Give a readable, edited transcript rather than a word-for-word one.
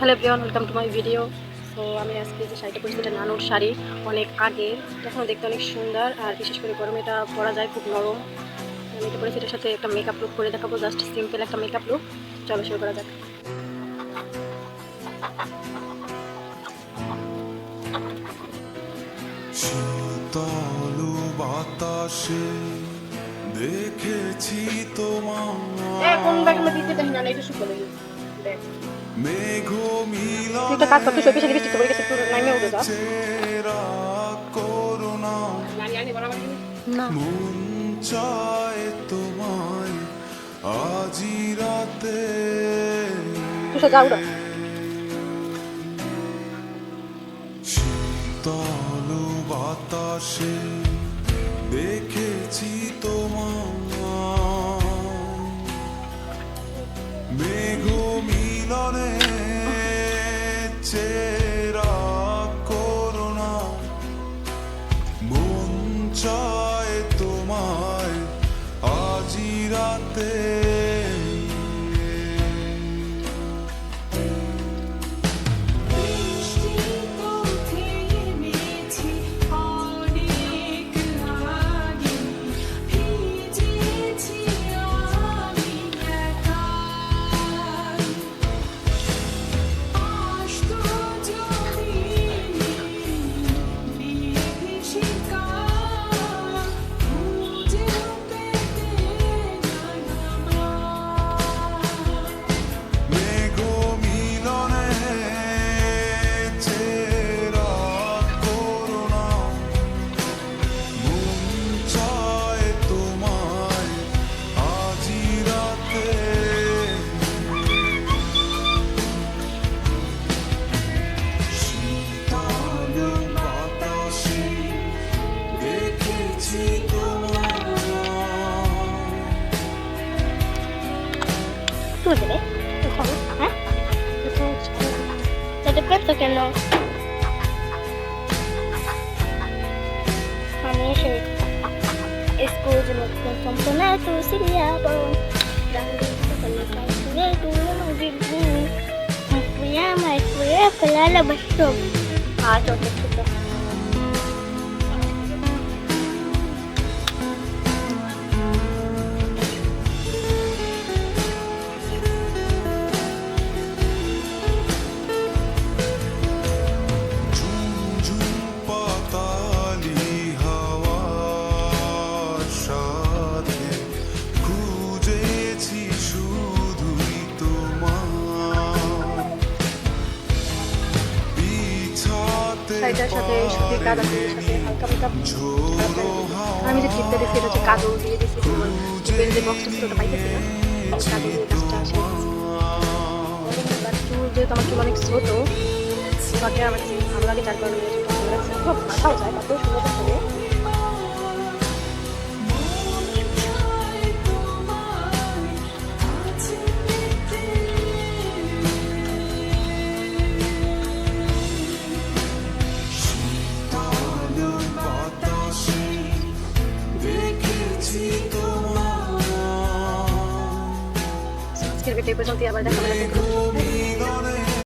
Hello everyone, welcome to my video. So আমি আজকে যে শাড়িটা পরেছি এটা নানুর শাড়ি, অনেক আগে, এখন দেখতে অনেক সুন্দর আর বিশেষ করে গরমে এটা পরা যায়, খুব নরম। আমি এটা পরেছি, এটার সাথে একটা মেকআপ লুক করে দেখাবো, জাস্ট সিম্পল একটা মেকআপ লুক। চলো শুরু করা যাক। শীতল বাতাসে দেখেছি তোমার কোন ব্যাগের মধ্যে দিতে না এটা শুকনো লাগে দেখ মেঘ মিলন এটা কাজ করতে সব বেশি লিপস্টিক পরে গেছে, পুরো নাইমে উঠে যা করুণা না মন চায় তোমায় আজি রাতে তুই যাও না। শীতল বাতাসে দেখেছি তোমার মেঘ মিলনে চেরা করুণা মন চায় তোমায় আজি রাতে তুই দে হ্যাঁ তো penso che no amici escluso no campionato seria bom grande quello che tu non vivi non puoi mai quella la basso ah tutto শাড়িটার সাথে সুতির কাঁদা ফুলের সাথে হালকা মেকআপ আমি যে টিপটা দিচ্ছি এটা হচ্ছে কাজল দিয়ে দিচ্ছি, টিপের যে বক্সটা ছিল ওটা পাইতেছি না, কাজল দিয়ে কাজটা চুল যেহেতু আমার চুল অনেক ছোট, তোমাকে আমার ভালো লাগে, যার কারণে ভালো লাগছে, খুব মাথাও যায় কত সুন্দর করে। আজকের ভিডিও পর্যন্ত, আবার দেখা হবে।